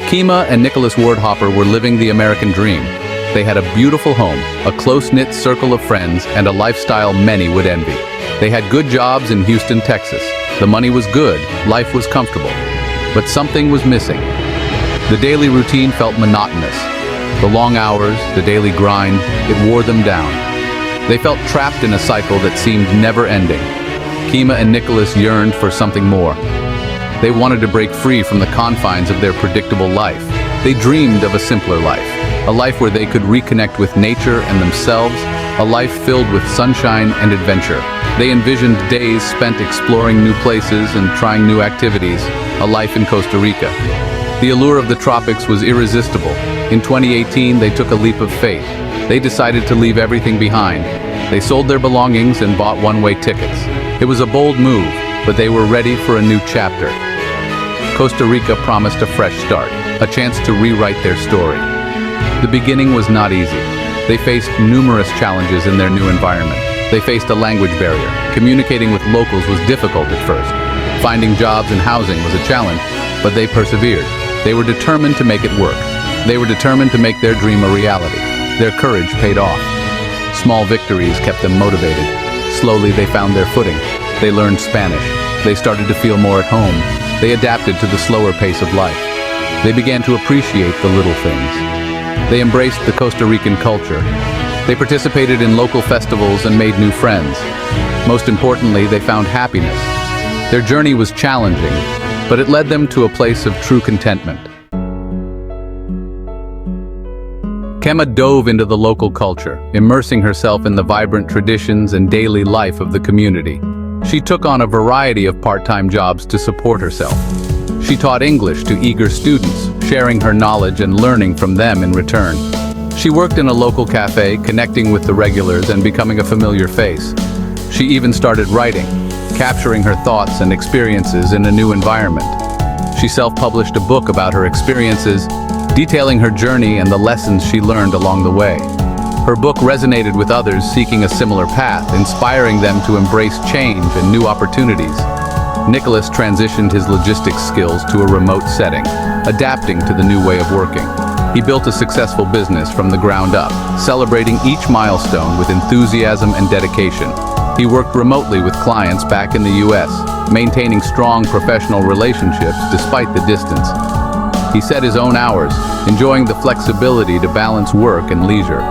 Kema and Nicholas were living the American dream. They had a beautiful home, a close-knit circle of friends, and a lifestyle many would envy. They had good jobs in Houston, Texas. The money was good, life was comfortable. But something was missing. The daily routine felt monotonous. The long hours, the daily grind, it wore them down. They felt trapped in a cycle that seemed never-ending. Kema and Nicholas yearned for something more. They wanted to break free from the confines of their predictable life. They dreamed of a simpler life, a life where they could reconnect with nature and themselves, a life filled with sunshine and adventure. They envisioned days spent exploring new places and trying new activities, a life in Costa Rica. The allure of the tropics was irresistible. In 2018, they took a leap of faith. They decided to leave everything behind. They sold their belongings and bought one-way tickets. It was a bold move, but they were ready for a new chapter. Costa Rica promised a fresh start, a chance to rewrite their story. The beginning was not easy. They faced numerous challenges in their new environment. They faced a language barrier. Communicating with locals was difficult at first. Finding jobs and housing was a challenge, but they persevered. They were determined to make it work. They were determined to make their dream a reality. Their courage paid off. Small victories kept them motivated. Slowly they found their footing. They learned Spanish. They started to feel more at home. They adapted to the slower pace of life. They began to appreciate the little things. They embraced the Costa Rican culture. They participated in local festivals and made new friends. Most importantly, they found happiness. Their journey was challenging, but it led them to a place of true contentment. Kema dove into the local culture, immersing herself in the vibrant traditions and daily life of the community. She took on a variety of part-time jobs to support herself. She taught English to eager students, sharing her knowledge and learning from them in return. She worked in a local cafe, connecting with the regulars and becoming a familiar face. She even started writing, capturing her thoughts and experiences in a new environment. She self-published a book about her experiences, detailing her journey and the lessons she learned along the way. Her book resonated with others seeking a similar path, inspiring them to embrace change and new opportunities. Nicholas transitioned his logistics skills to a remote setting, adapting to the new way of working. He built a successful business from the ground up, celebrating each milestone with enthusiasm and dedication. He worked remotely with clients back in the US, maintaining strong professional relationships despite the distance. He set his own hours, enjoying the flexibility to balance work and leisure.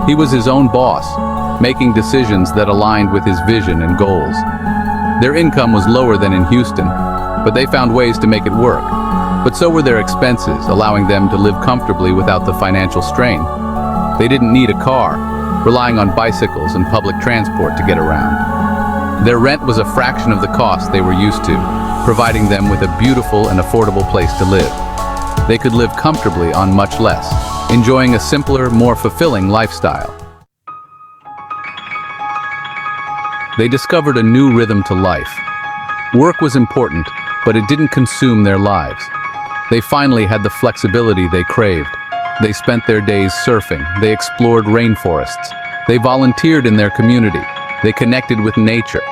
He was his own boss, making decisions that aligned with his vision and goals. Their income was lower than in Houston, but they found ways to make it work. But so were their expenses, allowing them to live comfortably without the financial strain. They didn't need a car, relying on bicycles and public transport to get around. Their rent was a fraction of the cost they were used to, providing them with a beautiful and affordable place to live. They could live comfortably on much less, enjoying a simpler, more fulfilling lifestyle. They discovered a new rhythm to life. Work was important, but it didn't consume their lives. They finally had the flexibility they craved. They spent their days surfing, they explored rainforests, they volunteered in their community, they connected with nature,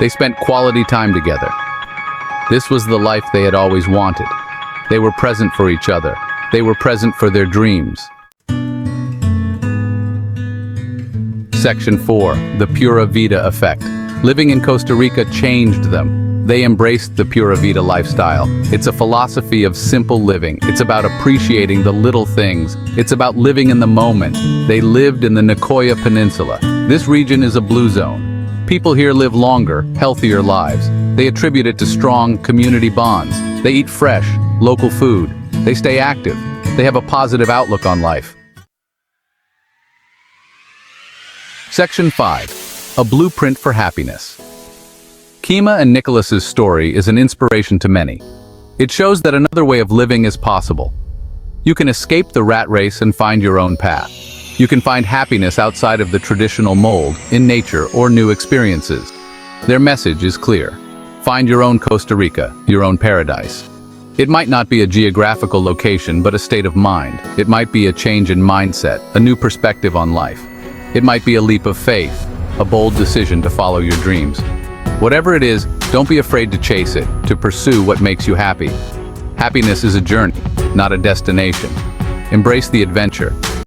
they spent quality time together. This was the life they had always wanted. They were present for each other. They were present for their dreams. Section 4. The Pura Vida Effect. Living in Costa Rica changed them. They embraced the Pura Vida lifestyle. It's a philosophy of simple living. It's about appreciating the little things. It's about living in the moment. They lived in the Nicoya Peninsula. This region is a blue zone. People here live longer, healthier lives. They attribute it to strong community bonds. They eat fresh, local food. They stay active. They have a positive outlook on life. Section 5. A Blueprint for Happiness. Kema and Nicholas's story is an inspiration to many. It shows that another way of living is possible. You can escape the rat race and find your own path. You can find happiness outside of the traditional mold, in nature, or new experiences. Their message is clear. Find your own Costa Rica, your own paradise. It might not be a geographical location, but a state of mind. It might be a change in mindset, a new perspective on life. It might be a leap of faith, a bold decision to follow your dreams. Whatever it is, don't be afraid to chase it, to pursue what makes you happy. Happiness is a journey. not a destination. Embrace the adventure.